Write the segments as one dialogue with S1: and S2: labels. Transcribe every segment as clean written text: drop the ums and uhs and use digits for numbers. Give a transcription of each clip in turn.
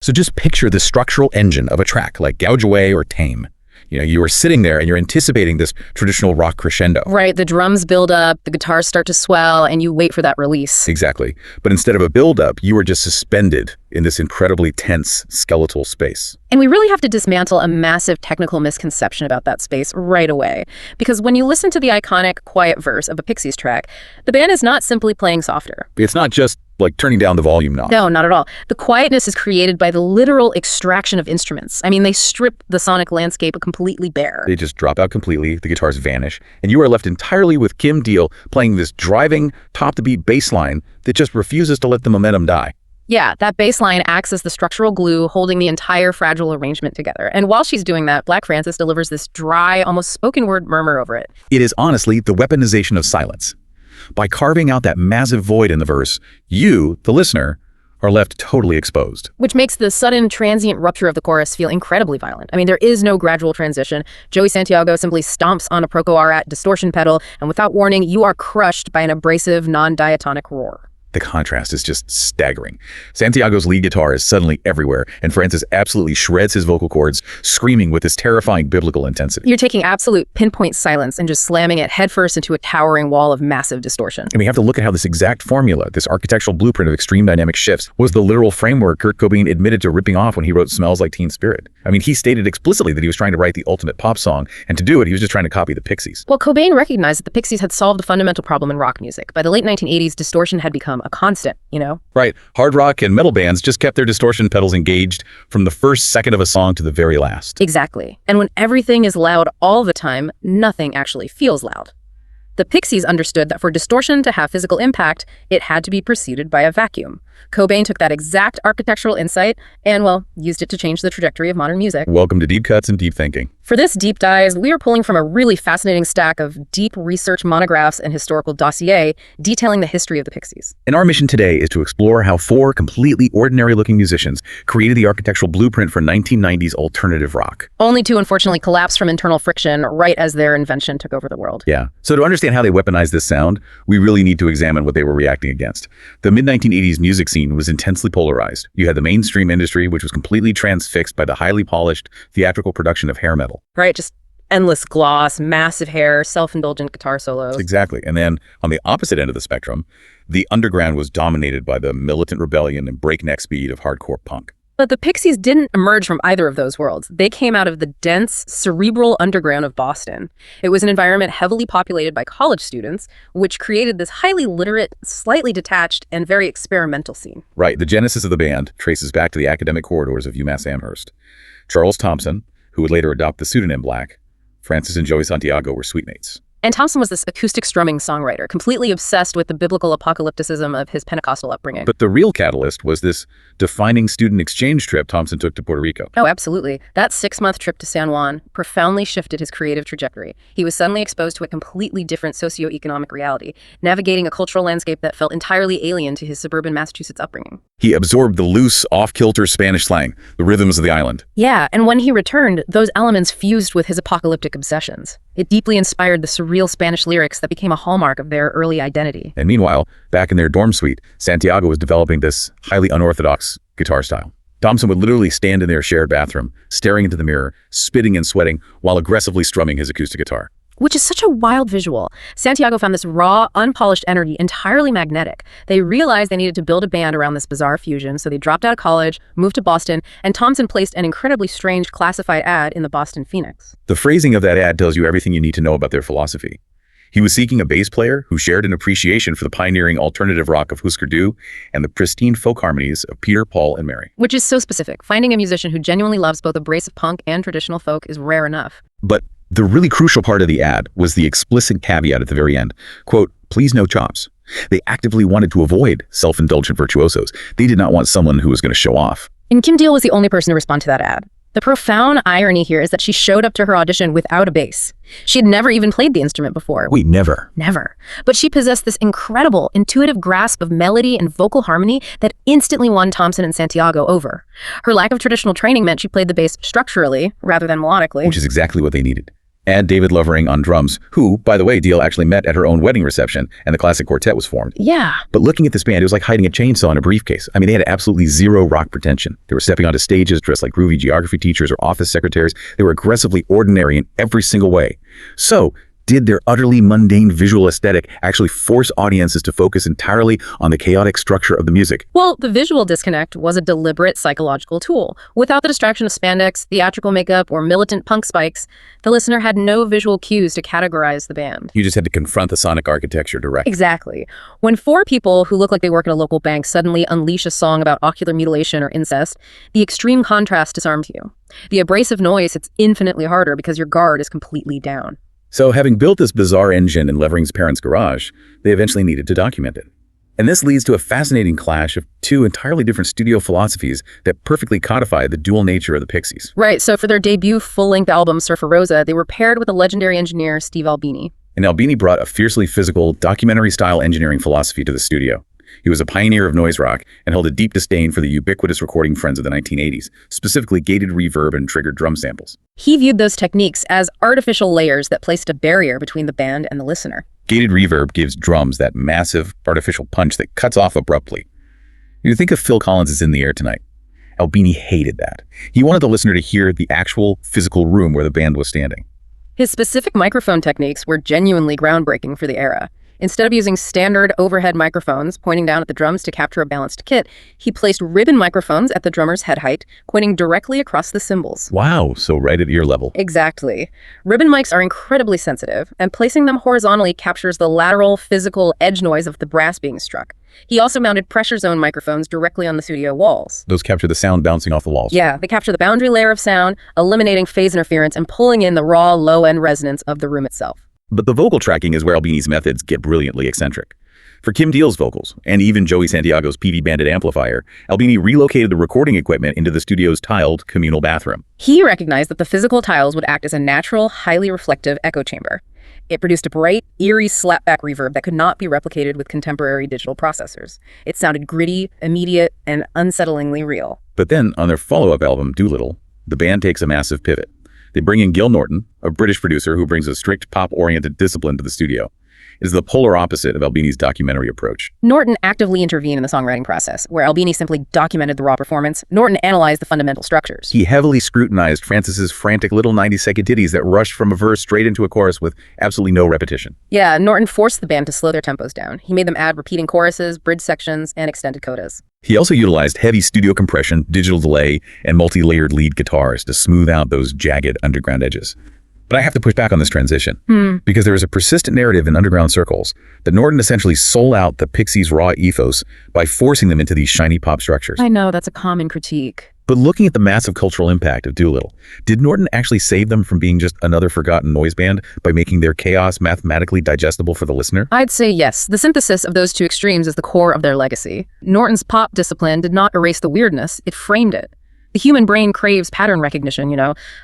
S1: So just picture the structural engine of a track like Gouge Away or Tame. You are sitting there and you're anticipating this traditional rock crescendo.
S2: Right, the drums build up, the guitars start to swell, and you wait for that release.
S1: Exactly. But instead of a build-up, you are just suspended in this incredibly tense skeletal space.
S2: And we really have to dismantle a massive technical misconception about that space right away. Because when you listen to the iconic quiet verse of a Pixies track, the band is not simply playing softer.
S1: It's not just like turning down the volume knob.
S2: No, not at all. The quietness is created by the literal extraction of instruments. I mean, they strip the sonic landscape completely bare.
S1: They just drop out completely, the guitars vanish, and you are left entirely with Kim Deal playing this driving, top-to-beat bass line that just refuses to let the momentum die.
S2: Yeah, that bass line acts as the structural glue holding the entire fragile arrangement together. And while she's doing that, Black Francis delivers this dry, almost spoken word murmur over it.
S1: It is honestly the weaponization of silence. By carving out that massive void in the verse, you, the listener, are left totally exposed.
S2: Which makes the sudden transient rupture of the chorus feel incredibly violent. I mean, there is no gradual transition. Joey Santiago simply stomps on a Proco-Arat distortion pedal, and without warning, you are crushed by an abrasive, non-diatonic roar.
S1: The contrast is just staggering. Santiago's lead guitar is suddenly everywhere, and Francis absolutely shreds his vocal cords, screaming with this terrifying biblical intensity.
S2: You're taking absolute pinpoint silence and just slamming it headfirst into a towering wall of massive distortion.
S1: And we have to look at how this exact formula, this architectural blueprint of extreme dynamic shifts, was the literal framework Kurt Cobain admitted to ripping off when he wrote Smells Like Teen Spirit. I mean, he stated explicitly that he was trying to write the ultimate pop song, and to do it, he was just trying to copy the Pixies.
S2: Well, Cobain recognized that the Pixies had solved a fundamental problem in rock music. By the late 1980s, distortion had become a constant,
S1: Right. Hard rock and metal bands just kept their distortion pedals engaged from the first second of a song to the very last.
S2: Exactly. And when everything is loud all the time, nothing actually feels loud. The Pixies understood that for distortion to have physical impact, it had to be preceded by a vacuum. Cobain took that exact architectural insight and, well, used it to change the trajectory of modern music.
S1: Welcome to Deep Cuts and Deep Thinking.
S2: For this deep dive, we are pulling from a really fascinating stack of deep research monographs and historical dossier detailing the history of the Pixies.
S1: And our mission today is to explore how four completely ordinary-looking musicians created the architectural blueprint for 1990s alternative rock.
S2: Only to unfortunately collapse from internal friction right as their invention took over the world.
S1: Yeah. So to understand how they weaponized this sound, we really need to examine what they were reacting against. The mid-1980s music scene was intensely polarized. You had the mainstream industry, which was completely transfixed by the highly polished theatrical production of hair metal.
S2: Right, just endless gloss, massive hair, self-indulgent guitar solos.
S1: Exactly. And then on the opposite end of the spectrum, the underground was dominated by the militant rebellion and breakneck speed of hardcore punk.
S2: But the Pixies didn't emerge from either of those worlds. They came out of the dense, cerebral underground of Boston. It was an environment heavily populated by college students, which created this highly literate, slightly detached, and very experimental scene.
S1: Right. The genesis of the band traces back to the academic corridors of UMass Amherst. Charles Thompson, who would later adopt the pseudonym Black, Francis and Joey Santiago were suitemates.
S2: And Thompson was this acoustic strumming songwriter, completely obsessed with the biblical apocalypticism of his Pentecostal upbringing.
S1: But the real catalyst was this defining student exchange trip Thompson took to Puerto Rico.
S2: Oh, absolutely. That 6-month trip to San Juan profoundly shifted his creative trajectory. He was suddenly exposed to a completely different socioeconomic reality, navigating a cultural landscape that felt entirely alien to his suburban Massachusetts upbringing.
S1: He absorbed the loose, off-kilter Spanish slang, the rhythms of the island.
S2: Yeah, and when he returned, those elements fused with his apocalyptic obsessions. It deeply inspired the surreal Spanish lyrics that became a hallmark of their early identity.
S1: And meanwhile, back in their dorm suite, Santiago was developing this highly unorthodox guitar style. Thompson would literally stand in their shared bathroom, staring into the mirror, spitting and sweating, while aggressively strumming his acoustic guitar.
S2: Which is such a wild visual. Santiago found this raw, unpolished energy entirely magnetic. They realized they needed to build a band around this bizarre fusion, so they dropped out of college, moved to Boston, and Thompson placed an incredibly strange classified ad in the Boston Phoenix.
S1: The phrasing of that ad tells you everything you need to know about their philosophy. He was seeking a bass player who shared an appreciation for the pioneering alternative rock of Husker Du and the pristine folk harmonies of Peter, Paul, and Mary.
S2: Which is so specific. Finding a musician who genuinely loves both abrasive punk and traditional folk is rare enough.
S1: But the really crucial part of the ad was the explicit caveat at the very end. Quote, "Please no chops." They actively wanted to avoid self-indulgent virtuosos. They did not want someone who was going to show off.
S2: And Kim Deal was the only person to respond to that ad. The profound irony here is that she showed up to her audition without a bass. She had never even played the instrument before.
S1: Wait, never?
S2: Never. But she possessed this incredible, intuitive grasp of melody and vocal harmony that instantly won Thompson and Santiago over. Her lack of traditional training meant she played the bass structurally rather than melodically.
S1: Which is exactly what they needed. Add David Lovering on drums, who, by the way, Deal actually met at her own wedding reception, and the classic quartet was formed.
S2: Yeah.
S1: But looking at this band, it was like hiding a chainsaw in a briefcase. I mean, they had absolutely zero rock pretension. They were stepping onto stages dressed like groovy geography teachers or office secretaries. They were aggressively ordinary in every single way. So, did their utterly mundane visual aesthetic actually force audiences to focus entirely on the chaotic structure of the music?
S2: Well, the visual disconnect was a deliberate psychological tool. Without the distraction of spandex, theatrical makeup, or militant punk spikes, the listener had no visual cues to categorize the band.
S1: You just had to confront the sonic architecture directly.
S2: Exactly. When four people who look like they work at a local bank suddenly unleash a song about ocular mutilation or incest, the extreme contrast disarms you. The abrasive noise hits infinitely harder because your guard is completely down.
S1: So having built this bizarre engine in Levering's parents' garage, they eventually needed to document it. And this leads to a fascinating clash of two entirely different studio philosophies that perfectly codify the dual nature of the Pixies.
S2: Right, so for their debut full-length album, Surfer Rosa, they were paired with the legendary engineer Steve Albini.
S1: And Albini brought a fiercely physical, documentary-style engineering philosophy to the studio. He was a pioneer of noise rock and held a deep disdain for the ubiquitous recording trends of the 1980s, specifically gated reverb and triggered drum samples.
S2: He viewed those techniques as artificial layers that placed a barrier between the band and the listener.
S1: Gated reverb gives drums that massive, artificial punch that cuts off abruptly. You think of Phil Collins is in the air tonight. Albini hated that. He wanted the listener to hear the actual physical room where the band was standing.
S2: His specific microphone techniques were genuinely groundbreaking for the era. Instead of using standard overhead microphones pointing down at the drums to capture a balanced kit, he placed ribbon microphones at the drummer's head height, pointing directly across the cymbals.
S1: Wow, so right at ear level.
S2: Exactly. Ribbon mics are incredibly sensitive, and placing them horizontally captures the lateral, physical edge noise of the brass being struck. He also mounted pressure zone microphones directly on the studio walls.
S1: Those capture the sound bouncing off the walls.
S2: Yeah, they capture the boundary layer of sound, eliminating phase interference and pulling in the raw, low-end resonance of the room itself.
S1: But the vocal tracking is where Albini's methods get brilliantly eccentric. For Kim Deal's vocals, and even Joey Santiago's PV Bandit amplifier, Albini relocated the recording equipment into the studio's tiled communal bathroom.
S2: He recognized that the physical tiles would act as a natural, highly reflective echo chamber. It produced a bright, eerie slapback reverb that could not be replicated with contemporary digital processors. It sounded gritty, immediate, and unsettlingly real.
S1: But then, on their follow-up album, Doolittle, the band takes a massive pivot. They bring in Gil Norton, a British producer who brings a strict pop-oriented discipline to the studio. It is the polar opposite of Albini's documentary approach.
S2: Norton actively intervened in the songwriting process, where Albini simply documented the raw performance. Norton analyzed the fundamental structures.
S1: He heavily scrutinized Francis's frantic little 90-second ditties that rushed from a verse straight into a chorus with absolutely no repetition.
S2: Yeah, Norton forced the band to slow their tempos down. He made them add repeating choruses, bridge sections, and extended codas.
S1: He also utilized heavy studio compression, digital delay, and multi-layered lead guitars to smooth out those jagged underground edges. But I have to push back on this transition, because there is a persistent narrative in underground circles that Norton essentially sold out the Pixies' raw ethos by forcing them into these shiny pop structures.
S2: I know, that's a common critique.
S1: But looking at the massive cultural impact of Doolittle, did Norton actually save them from being just another forgotten noise band by making their chaos mathematically digestible for the listener?
S2: I'd say yes. The synthesis of those two extremes is the core of their legacy. Norton's pop discipline did not erase the weirdness, it framed it. The human brain craves pattern recognition,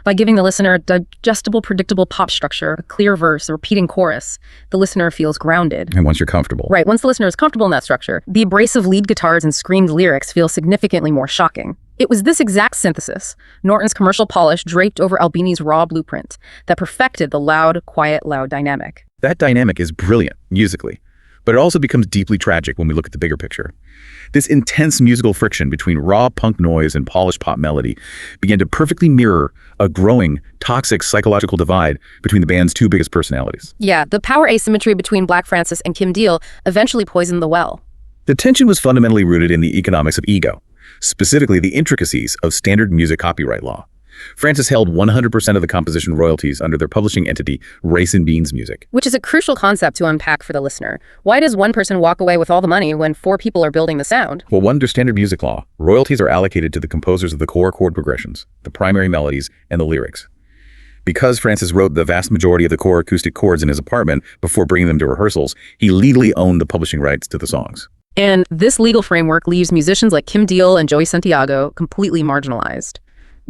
S2: by giving the listener a digestible, predictable pop structure, a clear verse, a repeating chorus. The listener feels grounded.
S1: And once you're comfortable.
S2: Right, once the listener is comfortable in that structure, the abrasive lead guitars and screamed lyrics feel significantly more shocking. It was this exact synthesis, Norton's commercial polish draped over Albini's raw blueprint, that perfected the loud, quiet, loud dynamic.
S1: That dynamic is brilliant, musically. But it also becomes deeply tragic when we look at the bigger picture. This intense musical friction between raw punk noise and polished pop melody began to perfectly mirror a growing, toxic psychological divide between the band's two biggest personalities.
S2: Yeah, the power asymmetry between Black Francis and Kim Deal eventually poisoned the well.
S1: The tension was fundamentally rooted in the economics of ego, specifically the intricacies of standard music copyright law. Francis held 100% of the composition royalties under their publishing entity, Rice and Beans Music.
S2: Which is a crucial concept to unpack for the listener. Why does one person walk away with all the money when four people are building the sound?
S1: Well, under standard music law, royalties are allocated to the composers of the core chord progressions, the primary melodies, and the lyrics. Because Francis wrote the vast majority of the core acoustic chords in his apartment before bringing them to rehearsals, he legally owned the publishing rights to the songs.
S2: And this legal framework leaves musicians like Kim Deal and Joey Santiago completely marginalized.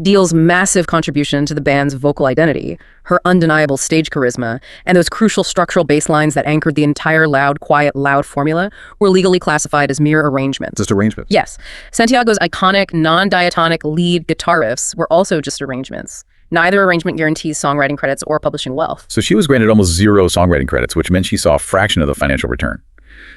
S2: Deal's massive contribution to the band's vocal identity, her undeniable stage charisma, and those crucial structural bass lines that anchored the entire loud, quiet, loud formula were legally classified as mere arrangements.
S1: Just arrangements?
S2: Yes. Santiago's iconic, non-diatonic lead guitar riffs were also just arrangements. Neither arrangement guarantees songwriting credits or publishing wealth.
S1: So she was granted almost zero songwriting credits, which meant she saw a fraction of the financial return.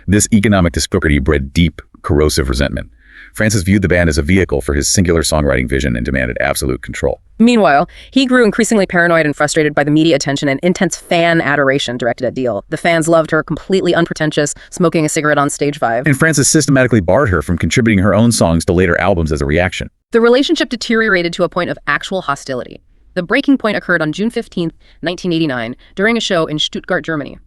S1: This economic disparity bred deep, corrosive resentment. Francis viewed the band as a vehicle for his singular songwriting vision and demanded absolute control.
S2: Meanwhile, he grew increasingly paranoid and frustrated by the media attention and intense fan adoration directed at Dio. The fans loved her completely unpretentious, smoking a cigarette on stage vibe.
S1: And Francis systematically barred her from contributing her own songs to later albums as a reaction.
S2: The relationship deteriorated to a point of actual hostility. The breaking point occurred on June 15, 1989, during a show in Stuttgart, Germany.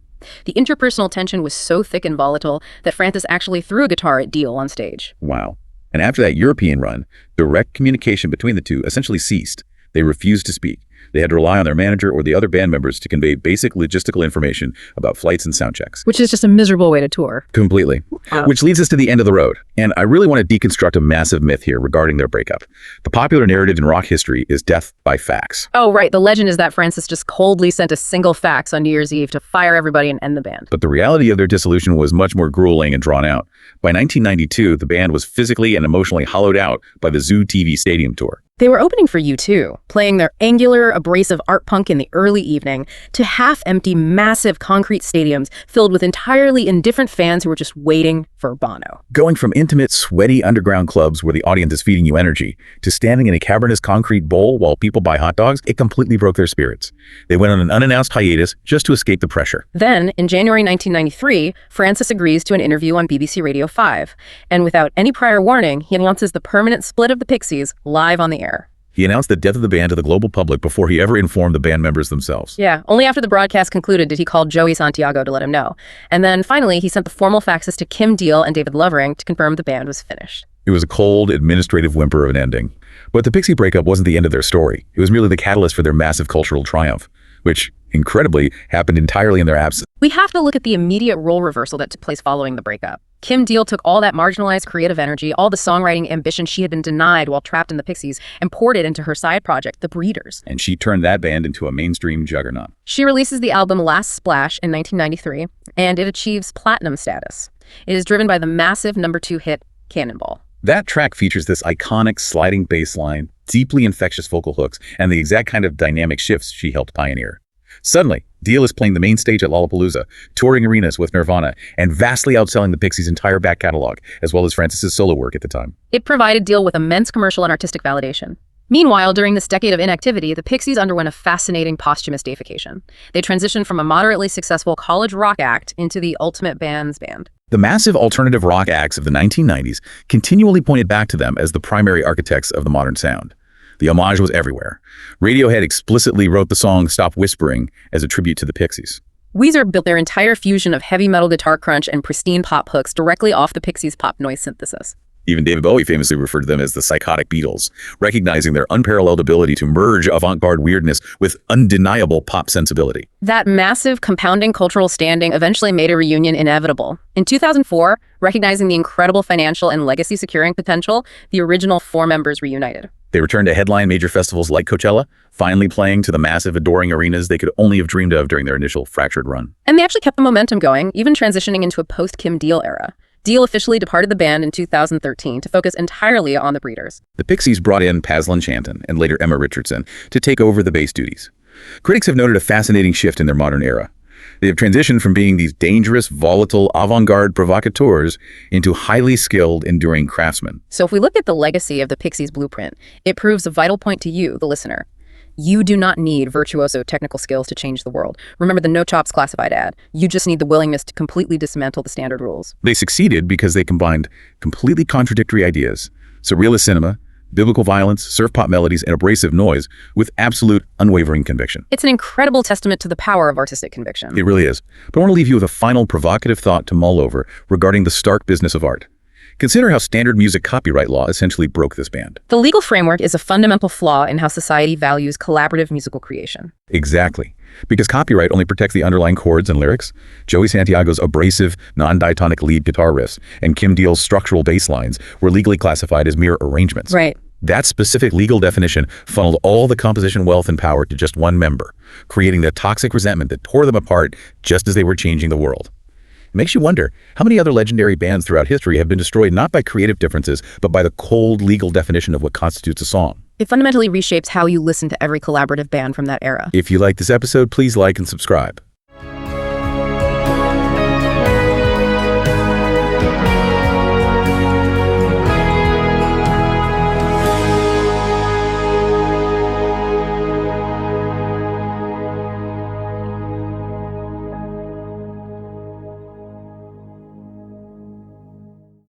S2: The interpersonal tension was so thick and volatile that Francis actually threw a guitar at Dio on stage.
S1: Wow. And after that European run, direct communication between the two essentially ceased. They refused to speak. They had to rely on their manager or the other band members to convey basic logistical information about flights and sound checks.
S2: Which is just a miserable way to tour.
S1: Completely. Which leads us to the end of the road. And I really want to deconstruct a massive myth here regarding their breakup. The popular narrative in rock history is death by fax.
S2: Oh, right. The legend is that Francis just coldly sent a single fax on New Year's Eve to fire everybody and end the band.
S1: But the reality of their dissolution was much more grueling and drawn out. By 1992, the band was physically and emotionally hollowed out by the Zoo TV Stadium tour.
S2: They were opening for U2, playing their angular, abrasive art punk in the early evening to half-empty, massive concrete stadiums filled with entirely indifferent fans who were just waiting for Bono.
S1: Going from intimate, sweaty underground clubs where the audience is feeding you energy to standing in a cavernous concrete bowl while people buy hot dogs, it completely broke their spirits. They went on an unannounced hiatus just to escape the pressure.
S2: Then, in January 1993, Francis agrees to an interview on BBC Radio 5, and without any prior warning, he announces the permanent split of the Pixies live on the air.
S1: He announced the death of the band to the global public before he ever informed the band members themselves.
S2: Yeah, only after the broadcast concluded did he call Joey Santiago to let him know. And then finally, he sent the formal faxes to Kim Deal and David Lovering to confirm the band was finished.
S1: It was a cold, administrative whimper of an ending. But the Pixie breakup wasn't the end of their story. It was merely the catalyst for their massive cultural triumph, which, incredibly, happened entirely in their absence.
S2: We have to look at the immediate role reversal that took place following the breakup. Kim Deal took all that marginalized creative energy, all the songwriting ambition she had been denied while trapped in the Pixies, and poured it into her side project, The Breeders.
S1: And she turned that band into a mainstream juggernaut.
S2: She releases the album Last Splash in 1993, and it achieves platinum status. It is driven by the massive #2 hit, Cannonball.
S1: That track features this iconic sliding bass line, deeply infectious vocal hooks, and the exact kind of dynamic shifts she helped pioneer. Suddenly, Deal is playing the main stage at Lollapalooza, touring arenas with Nirvana, and vastly outselling the Pixies' entire back catalog, as well as Francis's solo work at the time.
S2: It provided Deal with immense commercial and artistic validation. Meanwhile, during this decade of inactivity, the Pixies underwent a fascinating posthumous deification. They transitioned from a moderately successful college rock act into the ultimate band's band.
S1: The massive alternative rock acts of the 1990s continually pointed back to them as the primary architects of the modern sound. The homage was everywhere. Radiohead explicitly wrote the song Stop Whispering as a tribute to the Pixies.
S2: Weezer built their entire fusion of heavy metal guitar crunch and pristine pop hooks directly off the Pixies' pop noise synthesis.
S1: Even David Bowie famously referred to them as the psychotic Beatles, recognizing their unparalleled ability to merge avant-garde weirdness with undeniable pop sensibility.
S2: That massive compounding cultural standing eventually made a reunion inevitable. In 2004, recognizing the incredible financial and legacy securing potential, the original four members reunited.
S1: They returned to headline major festivals like Coachella, finally playing to the massive, adoring arenas they could only have dreamed of during their initial fractured run.
S2: And they actually kept the momentum going, even transitioning into a post-Kim Deal era. Deal officially departed the band in 2013 to focus entirely on the Breeders.
S1: The Pixies brought in Pazlin Chanton and later Emma Richardson to take over the bass duties. Critics have noted a fascinating shift in their modern era. They have transitioned from being these dangerous, volatile, avant-garde provocateurs into highly skilled, enduring craftsmen.
S2: So if we look at the legacy of the Pixies' blueprint, it proves a vital point to you, the listener. You do not need virtuoso technical skills to change the world. Remember the no chops classified ad. You just need the willingness to completely dismantle the standard rules.
S1: They succeeded because they combined completely contradictory ideas, surrealist cinema, biblical violence, surf pop melodies, and abrasive noise with absolute unwavering conviction.
S2: It's an incredible testament to the power of artistic conviction.
S1: It really is. But I want to leave you with a final provocative thought to mull over regarding the stark business of art. Consider how standard music copyright law essentially broke this band.
S2: The legal framework is a fundamental flaw in how society values collaborative musical creation.
S1: Exactly. Because copyright only protects the underlying chords and lyrics, Joey Santiago's abrasive, non-diatonic lead guitar riffs and Kim Deal's structural bass lines were legally classified as mere arrangements.
S2: Right.
S1: That specific legal definition funneled all the composition wealth and power to just one member, creating the toxic resentment that tore them apart just as they were changing the world. It makes you wonder how many other legendary bands throughout history have been destroyed not by creative differences, but by the cold legal definition of what constitutes a song.
S2: It fundamentally reshapes how you listen to every collaborative band from that era.
S1: If you like this episode, please like and subscribe.